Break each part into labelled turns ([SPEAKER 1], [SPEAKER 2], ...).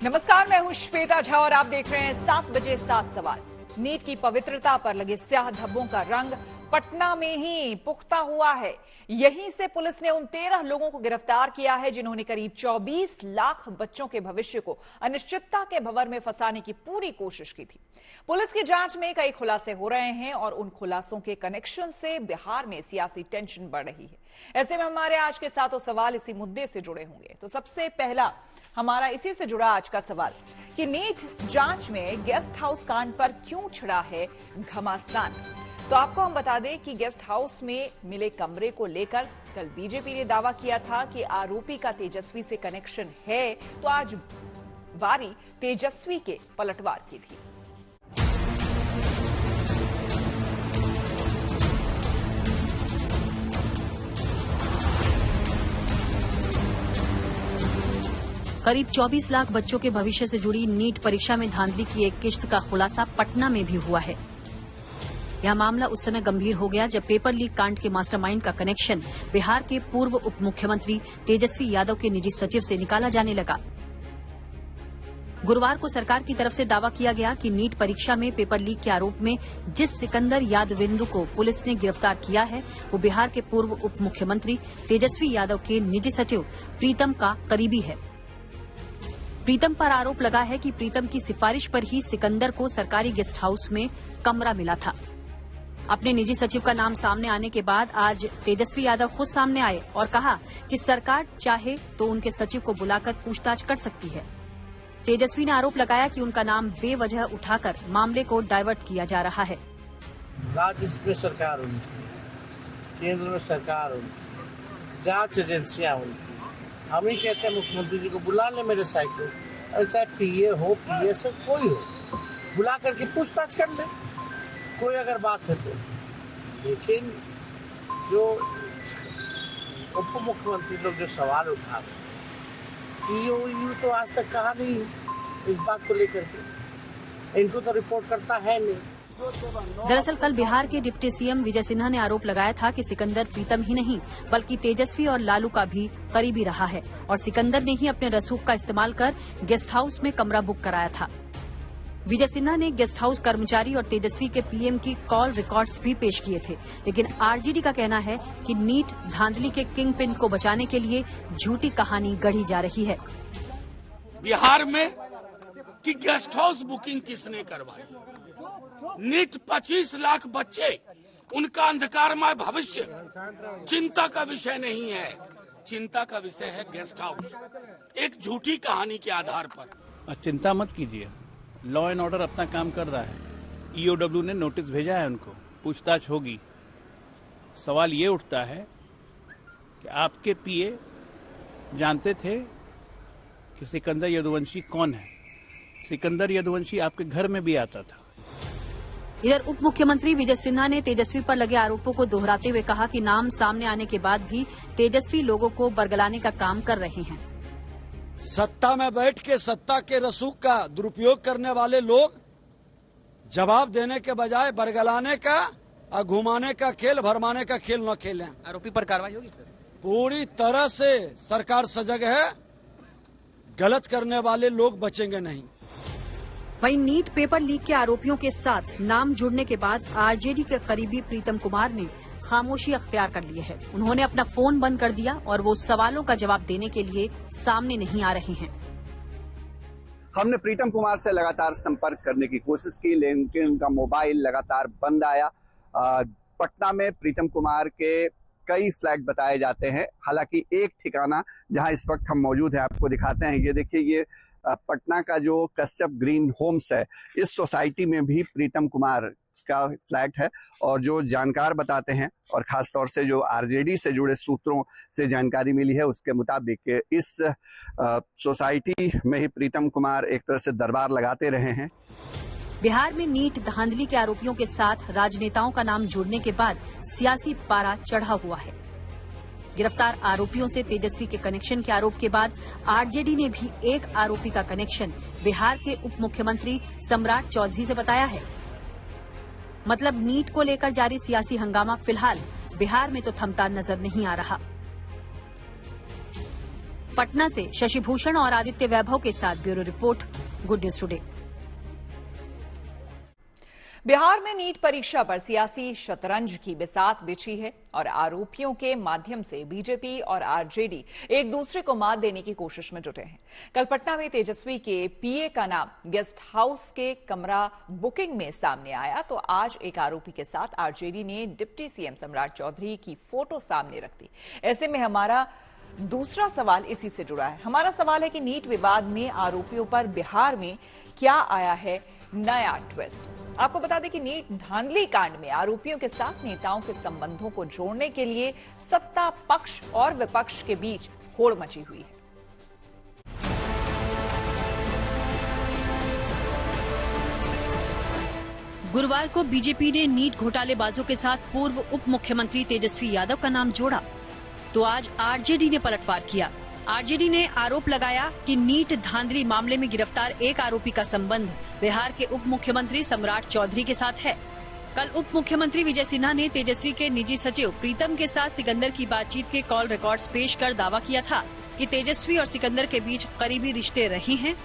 [SPEAKER 1] नमस्कार, मैं हूं श्वेता झा और आप देख रहे हैं 7 बजे 7 सवाल। नीट की पवित्रता पर लगे स्याह धब्बों का रंग पटना में ही पुख्ता हुआ है। यहीं से पुलिस ने उन 13 लोगों को गिरफ्तार किया है जिन्होंने करीब 24 लाख बच्चों के भविष्य को अनिश्चितता के भंवर में फंसाने की पूरी कोशिश की थी। पुलिस की जांच में कई खुलासे हो रहे हैं और उन खुलासों के कनेक्शन से बिहार में सियासी टेंशन बढ़ रही है। ऐसे में हमारे आज के 7 सवाल इसी मुद्दे से जुड़े होंगे। तो सबसे पहला हमारा इसी से जुड़ा आज का सवाल कि नीट जांच में गेस्ट हाउस कांड पर क्यों छिड़ा है घमासान। तो आपको हम बता दें कि गेस्ट हाउस में मिले कमरे को लेकर कल बीजेपी ने दावा किया था कि आरोपी का तेजस्वी से कनेक्शन है, तो आज बारी तेजस्वी के पलटवार की थी।
[SPEAKER 2] करीब 24 लाख बच्चों के भविष्य से जुड़ी नीट परीक्षा में धांधली की एक किश्त का खुलासा पटना में भी हुआ है। यह मामला उस समय गंभीर हो गया जब पेपर लीक कांड के मास्टरमाइंड का कनेक्शन बिहार के पूर्व उप मुख्यमंत्री तेजस्वी यादव के निजी सचिव से निकाला जाने लगा। गुरुवार को सरकार की तरफ से दावा किया गया कि नीट परीक्षा में पेपर लीक के आरोप में जिस सिकंदर यादविंदु को पुलिस ने गिरफ्तार किया है वो बिहार के पूर्व उप मुख्यमंत्री तेजस्वी यादव के निजी सचिव प्रीतम का करीबी है। प्रीतम पर आरोप लगा है कि प्रीतम की सिफारिश पर ही सिकंदर को सरकारी गेस्ट हाउस में कमरा मिला था। अपने निजी सचिव का नाम सामने आने के बाद आज तेजस्वी यादव खुद सामने आए और कहा कि सरकार चाहे तो उनके सचिव को बुलाकर पूछताछ कर सकती है। तेजस्वी ने आरोप लगाया कि उनका नाम बेवजह उठाकर मामले को डाइवर्ट किया जा रहा है।
[SPEAKER 3] राज्य में सरकार उनकी, केंद्र में सरकार उनकी, जांच एजेंसियां उनकी। हम ही कहते हैं मुख्यमंत्री जी को बुला ले मेरे साइड पे, और चाहे पीए हो पीएस हो कोई हो, बुला करके पूछताछ कर ले कोई अगर बात है तो। लेकिन जो उप मुख्यमंत्री लोग जो सवाल उठा रहे पीओ तो आज तक कहा नहीं इस बात को लेकर के, इनको तो रिपोर्ट करता है नहीं।
[SPEAKER 2] दरअसल कल बिहार के डिप्टी सीएम विजय सिन्हा ने आरोप लगाया था कि सिकंदर प्रीतम ही नहीं बल्कि तेजस्वी और लालू का भी करीबी रहा है और सिकंदर ने ही अपने रसूख का इस्तेमाल कर गेस्ट हाउस में कमरा बुक कराया था। विजय सिन्हा ने गेस्ट हाउस कर्मचारी और तेजस्वी के पीएम की कॉल रिकॉर्ड्स भी पेश किए थे, लेकिन आरजेडी का कहना है कि नीट धांधली के किंग पिन को बचाने के लिए झूठी कहानी गढ़ी जा रही है।
[SPEAKER 4] बिहार में कि गेस्ट हाउस बुकिंग किसने करवाई? नीट 25 लाख बच्चे, उनका अंधकारमय भविष्य चिंता का विषय नहीं है। चिंता का विषय है गेस्ट हाउस, एक झूठी कहानी के आधार पर।
[SPEAKER 5] चिंता मत कीजिए, लॉ एंड ऑर्डर अपना काम कर रहा है। ईओडब्ल्यू ने नोटिस भेजा है, उनको पूछताछ होगी। सवाल ये उठता है कि आपके पीए जानते थे कि सिकंदर यदुवंशी कौन है? सिकंदर यदुवंशी आपके घर में भी आता था।
[SPEAKER 2] इधर उप मुख्यमंत्री विजय सिन्हा ने तेजस्वी पर लगे आरोपों को दोहराते हुए कहा कि नाम सामने आने के बाद भी तेजस्वी लोगों को बरगलाने का काम कर रहे हैं।
[SPEAKER 6] सत्ता में बैठ के सत्ता के रसूख का दुरुपयोग करने वाले लोग जवाब देने के बजाय बरगलाने का और घुमाने का खेल, भरमाने का खेल न खेलें।
[SPEAKER 7] आरोपी पर कार्रवाई होगी सर?
[SPEAKER 6] पूरी तरह से सरकार सजग है, गलत करने वाले लोग बचेंगे नहीं।
[SPEAKER 2] वहीं नीट पेपर लीक के आरोपियों के साथ नाम जुड़ने के बाद आरजेडी के करीबी प्रीतम कुमार ने खामोशी अख्तियार कर ली है। उन्होंने अपना फोन बंद कर दिया और वो सवालों का जवाब देने के लिए सामने नहीं आ रहे हैं।
[SPEAKER 8] हमने प्रीतम कुमार से लगातार संपर्क करने की कोशिश की, लेकिन उनका मोबाइल लगातार बंद आया। पटना में प्रीतम कुमार के कई फ्लैट बताए जाते हैं, हालांकि एक ठिकाना जहां इस वक्त हम मौजूद हैं आपको दिखाते हैं। ये देखिए, ये पटना का जो कश्यप ग्रीन होम्स है, इस सोसाइटी में भी प्रीतम कुमार का फ्लैट है। और जो जानकार बताते हैं और खासतौर से जो आरजेडी से जुड़े सूत्रों से जानकारी मिली है उसके मुताबिक इस सोसाइटी में ही प्रीतम कुमार एक तरह से दरबार लगाते रहे हैं।
[SPEAKER 2] बिहार में नीट धांधली के आरोपियों के साथ राजनेताओं का नाम जुड़ने के बाद सियासी पारा चढ़ा हुआ है। गिरफ्तार आरोपियों से तेजस्वी के कनेक्शन के आरोप के बाद आरजेडी ने भी एक आरोपी का कनेक्शन बिहार के उप मुख्यमंत्री सम्राट चौधरी से बताया है। मतलब नीट को लेकर जारी सियासी हंगामा फिलहाल बिहार में तो थमता नजर नहीं आ रहा। पटना से शशि भूषण और आदित्य वैभव के साथ bureau report, good news today.
[SPEAKER 1] Bihar में नीट परीक्षा पर सियासी शतरंज की बिसात बिछी है और आरोपियों के माध्यम से बीजेपी और आरजेडी एक दूसरे को मात देने की कोशिश में जुटे हैं। कल पटना में तेजस्वी के पीए का नाम गेस्ट हाउस के कमरा बुकिंग में सामने आया, तो आज एक आरोपी के साथ आरजेडी ने डिप्टी सीएम सम्राट चौधरी की फोटो सामने रख दी। ऐसे में हमारा दूसरा सवाल इसी से जुड़ा है। हमारा सवाल है कि नीट विवाद में आरोपियों पर बिहार में क्या आया है नया ट्विस्ट। आपको बता दें कि नीट धांधली कांड में आरोपियों के साथ नेताओं के संबंधों को जोड़ने के लिए सत्ता पक्ष और विपक्ष के बीच होड़ मची हुई है।
[SPEAKER 2] गुरुवार को बीजेपी ने नीट घोटालेबाजों के साथ पूर्व उप मुख्यमंत्री तेजस्वी यादव का नाम जोड़ा, तो आज आरजेडी ने पलटवार किया। आरजेडी ने आरोप लगाया कि नीट धांधली मामले में गिरफ्तार एक आरोपी का संबंध बिहार के उप मुख्यमंत्री सम्राट चौधरी के साथ है। कल उप मुख्यमंत्री विजय सिन्हा ने तेजस्वी के निजी सचिव प्रीतम के साथ सिकंदर की बातचीत के कॉल रिकॉर्ड्स पेश कर दावा किया था कि तेजस्वी और सिकंदर के बीच करीबी रिश्ते रहे हैं।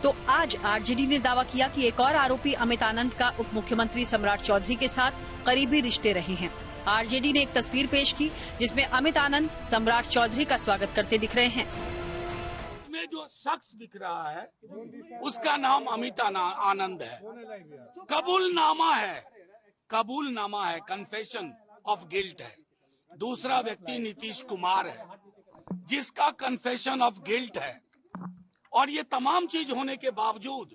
[SPEAKER 2] तो आज आरजेडी ने दावा किया कि एक और आरोपी अमित आनंद का उप मुख्यमंत्री सम्राट चौधरी के साथ करीबी रिश्ते रहे हैं। आरजेडी ने एक तस्वीर पेश की जिसमें अमित आनंद सम्राट चौधरी का स्वागत करते दिख रहे हैं।
[SPEAKER 4] में जो शख्स दिख रहा है उसका नाम अमित आनंद है। कबूलनामा है, कन्फेशन ऑफ गिल्ट है। दूसरा व्यक्ति नीतीश कुमार है जिसका कन्फेशन ऑफ गिल्ट है। और ये तमाम चीज होने के बावजूद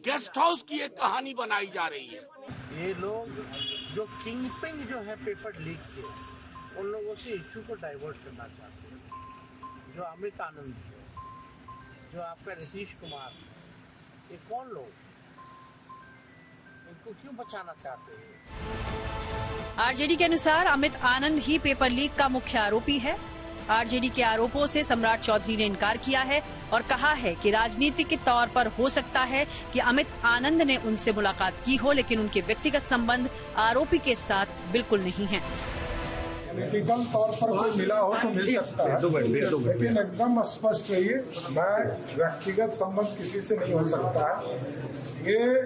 [SPEAKER 4] गेस्ट हाउस की एक कहानी बनाई जा रही है।
[SPEAKER 3] ये लोग जो किंगपिंग जो है पेपर लीक के, उन लोगों से इश्यू को डाइवर्ट करना चाहते हैं। जो अमित आनंद है, जो आपका नीतीश कुमार है, ये कौन लोग, इनको क्यों बचाना चाहते हैं?
[SPEAKER 2] आरजेडी के अनुसार अमित आनंद ही पेपर लीक का मुख्य आरोपी है। आरजेडी के आरोपों से सम्राट चौधरी ने इनकार किया है और कहा है कि राजनीतिक के तौर पर हो सकता है कि अमित आनंद ने उनसे मुलाकात की हो, लेकिन उनके व्यक्तिगत संबंध आरोपी के साथ बिल्कुल नहीं है।
[SPEAKER 7] लीगल तौर पर कोई मिला हो तो मिल सकता है, लेकिन एकदम स्पष्ट रहिए, मैं व्यक्तिगत संबंध किसी से नहीं हो सकता है। ये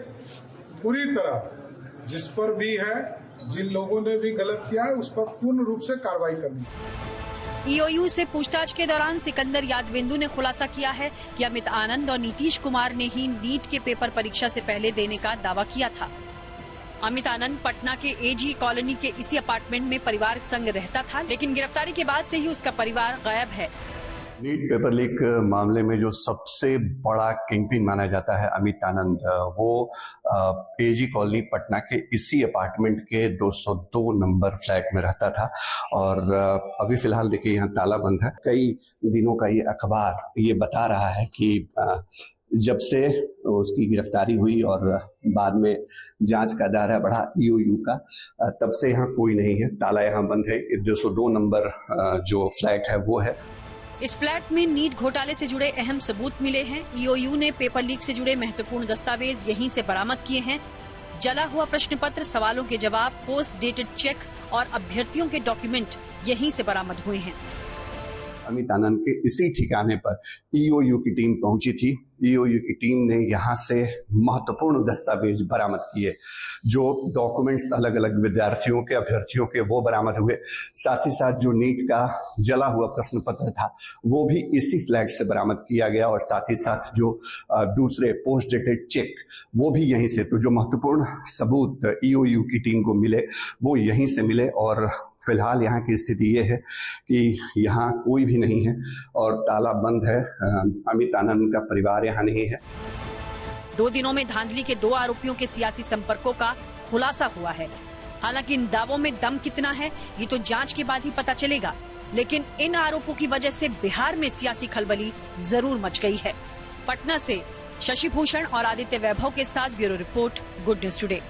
[SPEAKER 7] पूरी तरह जिस पर भी है, जिन लोगों ने भी गलत किया है, उस पर पूर्ण रूप से कार्रवाई करनी चाहिए।
[SPEAKER 2] ईओयू से पूछताछ के दौरान सिकंदर यादविंदु ने खुलासा किया है कि अमित आनंद और नीतीश कुमार ने ही नीट के पेपर परीक्षा से पहले देने का दावा किया था। अमित आनंद पटना के एजी कॉलोनी के इसी अपार्टमेंट में परिवार संग रहता था, लेकिन गिरफ्तारी के बाद से ही उसका परिवार गायब है।
[SPEAKER 8] नीट पेपर लीक मामले में जो सबसे बड़ा किंगपिन माना जाता है अमित आनंद, वो एजी कॉलोनी पटना के इसी अपार्टमेंट के 202 नंबर फ्लैट में रहता था। और अभी फिलहाल देखिए यहाँ ताला बंद है। कई दिनों का ये अखबार ये बता रहा है कि जब से उसकी गिरफ्तारी हुई और बाद में जांच का दायरा बढ़ा ईओयू का, तब से यहाँ कोई नहीं है, ताला यहाँ बंद है। 202 नंबर जो फ्लैट है वो है।
[SPEAKER 2] इस फ्लैट में नीट घोटाले से जुड़े अहम सबूत मिले हैं। ईओयू ने पेपर लीक से जुड़े महत्वपूर्ण दस्तावेज यहीं से बरामद किए हैं। जला हुआ प्रश्न पत्र, सवालों के जवाब, पोस्ट डेटेड चेक और अभ्यर्थियों के डॉक्यूमेंट यहीं से बरामद हुए हैं।
[SPEAKER 8] अमित आनंद के इसी ठिकाने पर ईओयू की टीम पहुंची थी। ईओयू की टीम ने यहाँ से महत्वपूर्ण दस्तावेज बरामद किए, जो डॉक्यूमेंट्स अलग अलग विद्यार्थियों के, अभ्यर्थियों के, वो बरामद हुए। साथ ही साथ जो नीट का जला हुआ प्रश्न पत्र था वो भी इसी फ्लैट से बरामद किया गया, और साथ ही साथ जो दूसरे पोस्ट डेटेड चेक वो भी यहीं से। तो जो महत्वपूर्ण सबूत ईओयू की टीम को मिले वो यहीं से मिले। और फिलहाल यहाँ की स्थिति ये है कि यहाँ कोई भी नहीं है और ताला बंद है। अमित आनंद का परिवार यहाँ नहीं है।
[SPEAKER 2] 2 दिनों में धांधली के 2 आरोपियों के सियासी संपर्कों का खुलासा हुआ है। हालांकि इन दावों में दम कितना है ये तो जांच के बाद ही पता चलेगा, लेकिन इन आरोपों की वजह से बिहार में सियासी खलबली जरूर मच गई है। पटना से शशि भूषण और आदित्य वैभव के साथ bureau report, good news today.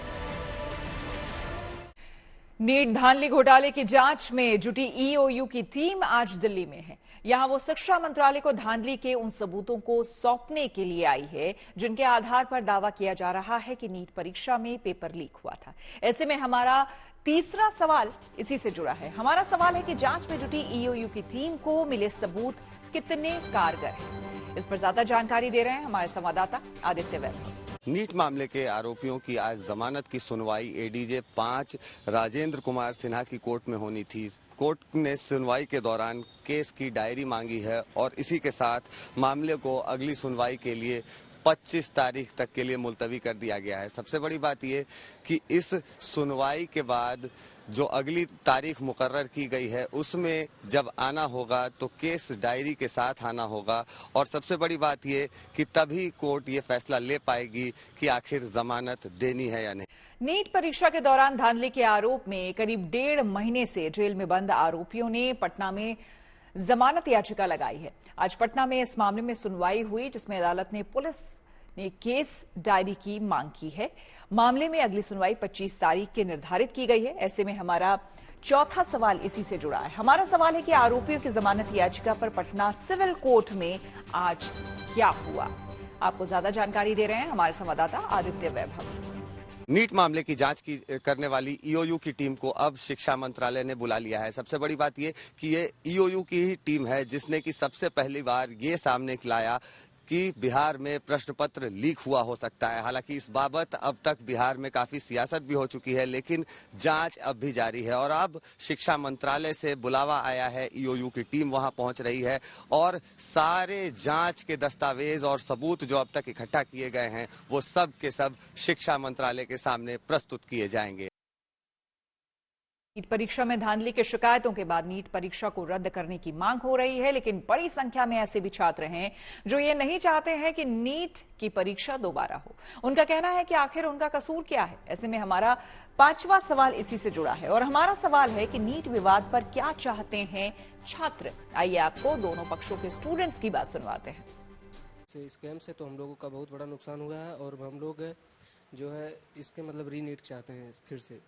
[SPEAKER 1] NEET धांधली घोटाले की जांच में जुटी ईओयू की टीम आज दिल्ली में है। यहां वो शिक्षा मंत्रालय को धांधली के उन सबूतों को सौंपने के लिए आई है जिनके आधार पर दावा किया जा रहा है कि नीट परीक्षा में पेपर लीक हुआ था। ऐसे में हमारा तीसरा सवाल इसी से जुड़ा है। हमारा सवाल है कि जांच में जुटी ईओयू की टीम को मिले सबूत कितने कारगर हैं। इस पर ज्यादा जानकारी दे रहे हैं हमारे संवाददाता आदित्य वैभव।
[SPEAKER 8] नीट मामले के आरोपियों की आज जमानत की सुनवाई एडीजे 5 राजेंद्र कुमार सिन्हा की कोर्ट में होनी थी। कोर्ट ने सुनवाई के दौरान केस की डायरी मांगी है और इसी के साथ मामले को अगली सुनवाई के लिए 25 तारीख तक के लिए मुलतवी कर दिया गया है। सबसे बड़ी बात यह कि इस सुनवाई के बाद जो अगली तारीख मुकर्रर की गई है उसमें जब आना होगा तो केस डायरी के साथ आना होगा और सबसे बड़ी बात यह कि तभी कोर्ट ये फैसला ले पाएगी कि आखिर जमानत देनी है या नहीं।
[SPEAKER 1] नीट परीक्षा के दौरान धांधली के आरोप में करीब 1.5 महीने से जेल में बंद आरोपियों ने पटना में जमानत याचिका लगाई है। आज पटना में इस मामले में सुनवाई हुई जिसमें अदालत ने पुलिस ने केस डायरी की मांग की है। मामले में अगली सुनवाई 25 तारीख के निर्धारित की गई है। ऐसे में हमारा चौथा सवाल इसी से जुड़ा है। हमारा सवाल है कि आरोपियों की जमानत याचिका पर पटना सिविल कोर्ट में आज क्या हुआ। आपको ज्यादा जानकारी दे रहे हैं हमारे संवाददाता आदित्य वैभव।
[SPEAKER 8] नीट मामले की जांच करने वाली ईओयू की टीम को अब शिक्षा मंत्रालय ने बुला लिया है। सबसे बड़ी बात यह कि ये ईओयू की ही टीम है जिसने कि सबसे पहली बार ये सामने लाया कि बिहार में प्रश्न पत्र लीक हुआ हो सकता है। हालांकि इस बाबत अब तक बिहार में काफी सियासत भी हो चुकी है, लेकिन जांच अब भी जारी है और अब शिक्षा मंत्रालय से बुलावा आया है। ईओयू की टीम वहां पहुंच रही है और सारे जांच के दस्तावेज और सबूत जो अब तक इकट्ठा किए गए हैं वो सब के सब शिक्षा मंत्रालय के सामने प्रस्तुत किए जाएंगे।
[SPEAKER 1] नीट परीक्षा में धांधली की शिकायतों के बाद नीट परीक्षा को रद्द करने की मांग हो रही है, लेकिन बड़ी संख्या में ऐसे भी छात्र हैं जो ये नहीं चाहते हैं कि नीट की परीक्षा दोबारा हो। उनका कहना है कि आखिर उनका कसूर क्या है। ऐसे में हमारा 5वां सवाल इसी से जुड़ा है और हमारा सवाल है कि नीट विवाद पर क्या चाहते हैं छात्र। आइए आपको दोनों पक्षों के स्टूडेंट्स की बात सुनवाते हैं।
[SPEAKER 9] स्कैम से तो हम लोगों का बहुत बड़ा नुकसान हुआ है और हम लोग जो है इसके मतलब री नीट चाहते हैं फिर से,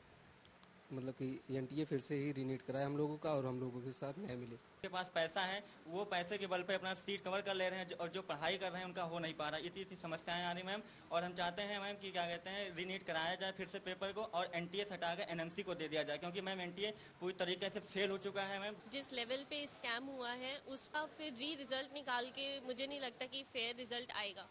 [SPEAKER 9] मतलब कि एनटीए फिर से ही रीनीट कराए हम लोगों का और हम लोगों के साथ न्याय मिले।
[SPEAKER 10] के पास पैसा है वो पैसे के बल पे अपना सीट कवर कर ले रहे हैं और जो पढ़ाई कर रहे हैं उनका हो नहीं पा रहा। इतनी समस्याएं आ रही मैम और हम चाहते हैं मैम कि क्या कहते हैं रीनीट कराया जाए फिर से पेपर को और एनटीए हटा कर एनएमसी को दे दिया जाए, क्योंकि मैम एनटीए पूरी तरीके से फेल हो चुका है। मैम
[SPEAKER 11] जिस लेवल पे स्कैम हुआ है उसका फिर रिजल्ट निकाल के मुझे नहीं लगता कि फेयर रिजल्ट आएगा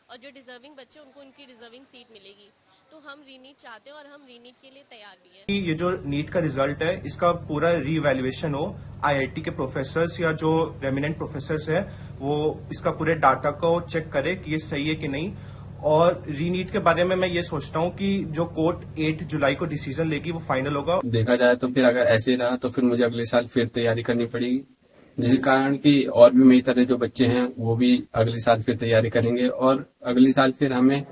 [SPEAKER 11] और जो डिजर्विंग बच्चे उनको उनकी डिजर्विंग सीट मिलेगी। तो हम रीनीट चाहते हैं और हम रीनीट के लिए तैयार भी हैं।
[SPEAKER 12] ये जो नीट का रिजल्ट है इसका पूरा रीवैल्यूएशन हो, आईआईटी के प्रोफेसर्स या जो रेमिनेंट प्रोफेसर्स है वो इसका पूरे डाटा को चेक करे कि ये सही है कि नहीं। और रीनीट के बारे में मैं ये सोचता हूँ कि जो कोर्ट 8 जुलाई को डिसीजन लेगी वो फाइनल होगा।
[SPEAKER 13] देखा जाए तो फिर अगर ऐसे रहा तो फिर मुझे अगले साल फिर तैयारी करनी पड़ेगी, जिस कारण कि और भी मेरी तरह जो बच्चे हैं वो भी अगले साल फिर तैयारी करेंगे और अगले साल फिर हमें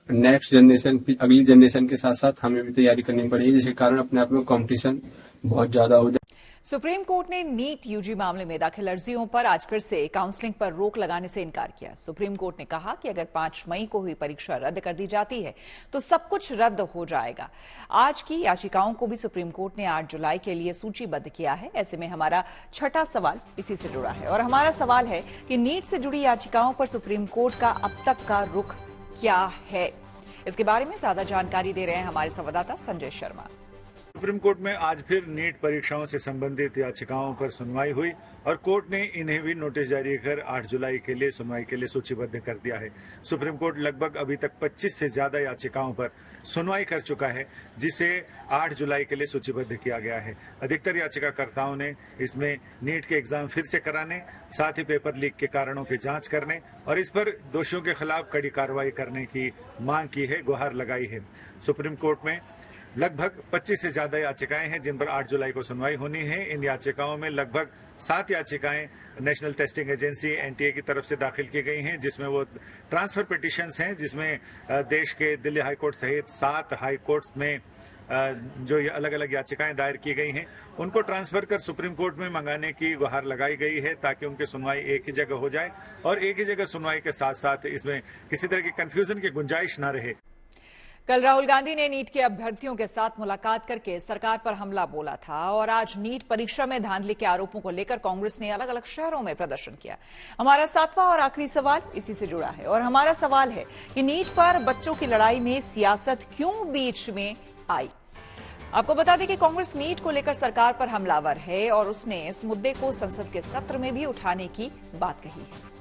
[SPEAKER 13] नेक्स्ट जनरेशन अगली जनरेशन के साथ साथ हमें भी तैयारी करनी पड़ेगी, जिसके कारण अपने आप में कंपटीशन बहुत ज्यादा हो जाए।
[SPEAKER 1] सुप्रीम कोर्ट ने नीट यूजी मामले में दाखिल अर्जियों पर आज फिर से काउंसलिंग पर रोक लगाने से इनकार किया। सुप्रीम कोर्ट ने कहा कि अगर 5 मई को हुई परीक्षा रद्द कर दी जाती है तो सब कुछ रद्द हो जाएगा। आज की याचिकाओं को भी सुप्रीम कोर्ट ने 8 जुलाई के लिए सूचीबद्ध किया है। ऐसे में हमारा छठा सवाल इसी से जुड़ा है और हमारा सवाल है कि नीट से जुड़ी याचिकाओं पर सुप्रीम कोर्ट का अब तक का रुख क्या है। इसके बारे में ज्यादा जानकारी दे रहे हैं हमारे संवाददाता संजय शर्मा।
[SPEAKER 14] सुप्रीम कोर्ट में आज फिर नीट परीक्षाओं से संबंधित याचिकाओं पर सुनवाई हुई और कोर्ट ने इन्हें भी नोटिस जारी कर 8 जुलाई के लिए सुनवाई के लिए सूचीबद्ध कर दिया है। सुप्रीम कोर्ट लगभग अभी तक 25 से ज्यादा याचिकाओं पर सुनवाई कर चुका है, जिसे 8 जुलाई के लिए सूचीबद्ध किया गया है। अधिकतर याचिकाकर्ताओं ने इसमें नीट के एग्जाम फिर से कराने, साथ ही पेपर लीक के कारणों की जांच करने और इस पर दोषियों के खिलाफ कड़ी कार्रवाई करने की मांग की है, गुहार लगाई है। सुप्रीम कोर्ट में लगभग 25 से ज्यादा याचिकाएं हैं जिन पर 8 जुलाई को सुनवाई होनी है। इन याचिकाओं में लगभग 7 याचिकाएं नेशनल टेस्टिंग एजेंसी एनटीए की तरफ से दाखिल की गई हैं, जिसमें वो ट्रांसफर पिटिशंस हैं, जिसमें देश के दिल्ली हाईकोर्ट सहित 7 हाईकोर्ट्स में जो अलग अलग याचिकाएं दायर की गई हैं उनको ट्रांसफर कर सुप्रीम कोर्ट में मंगाने की गुहार लगाई गई है, ताकि उनकी सुनवाई एक ही जगह हो जाए और एक ही जगह सुनवाई के साथ साथ इसमें किसी तरह की कंफ्यूजन की गुंजाइश न रहे।
[SPEAKER 1] कल राहुल गांधी ने नीट के अभ्यर्थियों के साथ मुलाकात करके सरकार पर हमला बोला था और आज नीट परीक्षा में धांधली के आरोपों को लेकर कांग्रेस ने अलग अलग शहरों में प्रदर्शन किया। हमारा 7वां और आखिरी सवाल इसी से जुड़ा है और हमारा सवाल है कि नीट पर बच्चों की लड़ाई में सियासत क्यों बीच में आई। आपको बता दें कि कांग्रेस नीट को लेकर सरकार पर हमलावर है और उसने इस मुद्दे को संसद के सत्र में भी उठाने की बात कही है।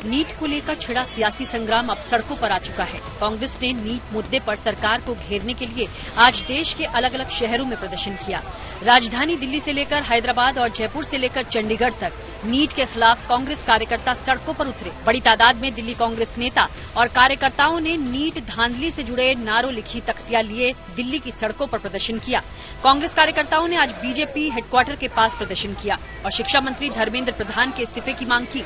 [SPEAKER 2] नीट को लेकर छिड़ा सियासी संग्राम अब सड़कों पर आ चुका है। कांग्रेस ने नीट मुद्दे पर सरकार को घेरने के लिए आज देश के अलग अलग शहरों में प्रदर्शन किया। राजधानी दिल्ली से लेकर हैदराबाद और जयपुर से लेकर चंडीगढ़ तक नीट के खिलाफ कांग्रेस कार्यकर्ता सड़कों पर उतरे। बड़ी तादाद में दिल्ली कांग्रेस नेता और कार्यकर्ताओं ने नीट धांधली से जुड़े नारों लिखी तख्तियां लिए दिल्ली की सड़कों पर प्रदर्शन किया। कांग्रेस कार्यकर्ताओं ने आज बीजेपी हेडक्वार्टर के पास प्रदर्शन किया और शिक्षा मंत्री धर्मेंद्र प्रधान के इस्तीफे की मांग की।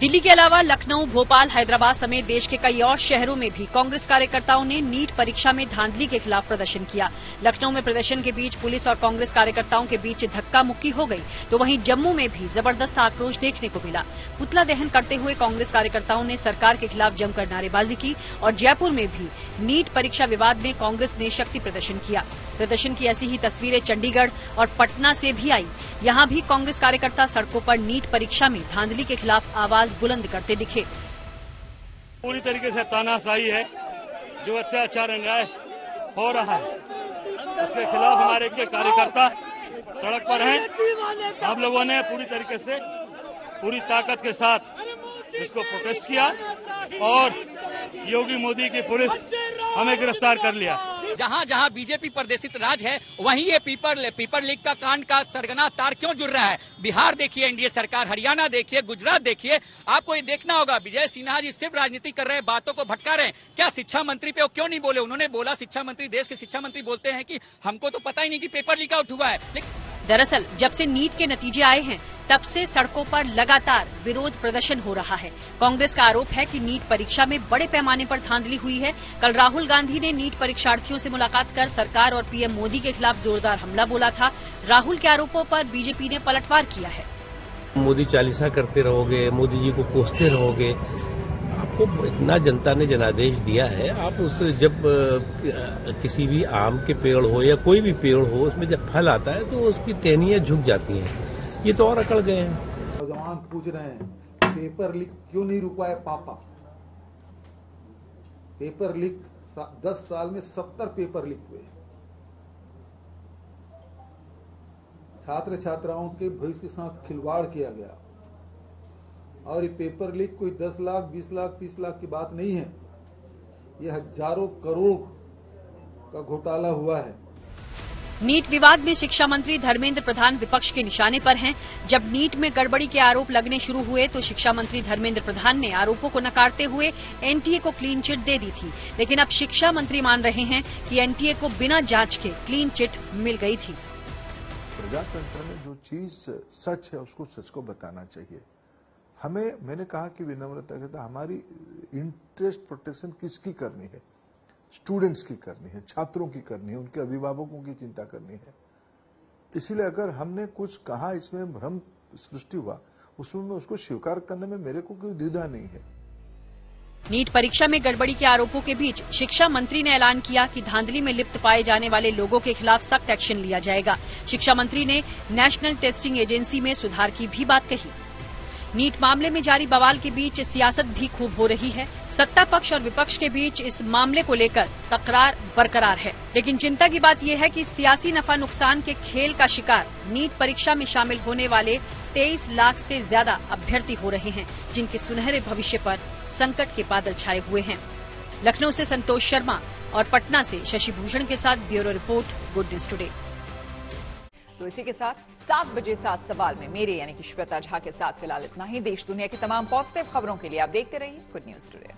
[SPEAKER 2] दिल्ली के अलावा लखनऊ, भोपाल, हैदराबाद समेत देश के कई और शहरों में भी कांग्रेस कार्यकर्ताओं ने नीट परीक्षा में धांधली के खिलाफ प्रदर्शन किया। लखनऊ में प्रदर्शन के बीच पुलिस और कांग्रेस कार्यकर्ताओं के बीच धक्का मुक्की हो गई, तो वहीं जम्मू में भी जबरदस्त आक्रोश देखने को मिला। पुतला दहन करते हुए कांग्रेस कार्यकर्ताओं ने सरकार के खिलाफ जमकर नारेबाजी की और जयपुर में भी नीट परीक्षा विवाद में कांग्रेस ने शक्ति प्रदर्शन किया। प्रदर्शन की ऐसी ही तस्वीरें चंडीगढ़ और पटना से भी आई। यहां भी कांग्रेस कार्यकर्ता सड़कों पर नीट परीक्षा में धांधली के खिलाफ आवाज बुलंद करते दिखे।
[SPEAKER 15] पूरी तरीके से तानाशाही है, जो अत्याचार अन्याय हो रहा है उसके खिलाफ हमारे के कार्यकर्ता सड़क पर हैं। हम लोगों ने पूरी तरीके से पूरी ताकत के साथ इसको प्रोटेस्ट किया और योगी मोदी की पुलिस हमें गिरफ्तार कर लिया।
[SPEAKER 16] जहां जहां बीजेपी प्रदेशित राज है वहीं ये पेपर लीक का कांड का सरगना तार क्यों जुड़ रहा है। बिहार देखिए एनडीए सरकार, हरियाणा देखिए, गुजरात देखिए। आपको ये देखना होगा विजय सिन्हा जी सिर्फ राजनीति कर रहे हैं, बातों को भटका रहे हैं। क्या शिक्षा मंत्री पे वो क्यों नहीं बोले? उन्होंने बोला, शिक्षा मंत्री, देश के शिक्षा मंत्री बोलते हैं कि हमको तो पता ही नहीं कि पेपर लीक आउट हुआ है।
[SPEAKER 2] दरअसल जब से नीट के नतीजे आए हैं तब से सड़कों पर लगातार विरोध प्रदर्शन हो रहा है। कांग्रेस का आरोप है कि नीट परीक्षा में बड़े पैमाने पर धांधली हुई है। कल राहुल गांधी ने नीट परीक्षार्थियों से मुलाकात कर सरकार और पीएम मोदी के खिलाफ जोरदार हमला बोला था। राहुल के आरोपों पर बीजेपी ने पलटवार किया है।
[SPEAKER 17] मोदी चालीसा करते रहोगे, मोदी जी को कोसते रहोगे, आपको इतना जनता ने जनादेश दिया है। आप उस जब किसी भी आम के पेड़ हो या कोई भी पेड़ हो, उसमें जब फल आता है तो उसकी टहनियां झुक जाती हैं। ये तो और अकड़ गए हैं।
[SPEAKER 18] नौजवान पूछ रहे हैं पेपर लीक क्यों नहीं रुकवाए पापा। पेपर लीक 10 साल में 70 पेपर लीक हुए। छात्र छात्राओं के भविष्य के साथ खिलवाड़ किया गया और ये पेपर लीक कोई 10 लाख, 20 लाख, 30 लाख की बात नहीं है। ये हजारों करोड़ का घोटाला हुआ है।
[SPEAKER 2] नीट विवाद में शिक्षा मंत्री धर्मेंद्र प्रधान विपक्ष के निशाने पर हैं। जब नीट में गड़बड़ी के आरोप लगने शुरू हुए तो शिक्षा मंत्री धर्मेंद्र प्रधान ने आरोपों को नकारते हुए एनटीए को क्लीन चिट दे दी थी, लेकिन अब शिक्षा मंत्री मान रहे हैं कि एनटीए को बिना जांच के क्लीन चिट मिल गई थी।
[SPEAKER 19] प्रजातंत्र में जो चीज सच है उसको सच को बताना चाहिए। मैंने कहा कि विनम्रता के साथ हमारी इंटरेस्ट प्रोटेक्शन किसकी करनी है? स्टूडेंट्स की करनी है, छात्रों की करनी है, उनके अभिभावकों की चिंता करनी है। इसीलिए अगर हमने कुछ कहा इसमें भ्रम सृष्टि हुआ, उसमें मैं उसको स्वीकार करने में मेरे को कोई द्विधा नहीं है।
[SPEAKER 2] नीट परीक्षा में गड़बड़ी के आरोपों के बीच शिक्षा मंत्री ने ऐलान किया कि धांधली में लिप्त पाए जाने वाले लोगों के खिलाफ सख्त एक्शन लिया जाएगा। शिक्षा मंत्री ने नेशनल टेस्टिंग एजेंसी में सुधार की भी बात कही। नीट मामले में जारी बवाल के बीच सियासत भी खूब हो रही है। सत्ता पक्ष और विपक्ष के बीच इस मामले को लेकर तकरार बरकरार है, लेकिन चिंता की बात यह है कि सियासी नफा नुकसान के खेल का शिकार नीट परीक्षा में शामिल होने वाले 23 लाख से ज्यादा अभ्यर्थी हो रहे हैं, जिनके सुनहरे भविष्य पर संकट के बादल छाए हुए हैं। लखनऊ से संतोष शर्मा और पटना से शशि भूषण के साथ bureau report, good news today.
[SPEAKER 1] तो इसी के साथ 7 बजे 7 सवाल में मेरे यानी कि श्वेता झा के साथ फिलहाल इतना ही। देश दुनिया की तमाम पॉजिटिव खबरों के लिए आप देखते रहिए गुड न्यूज टुडे।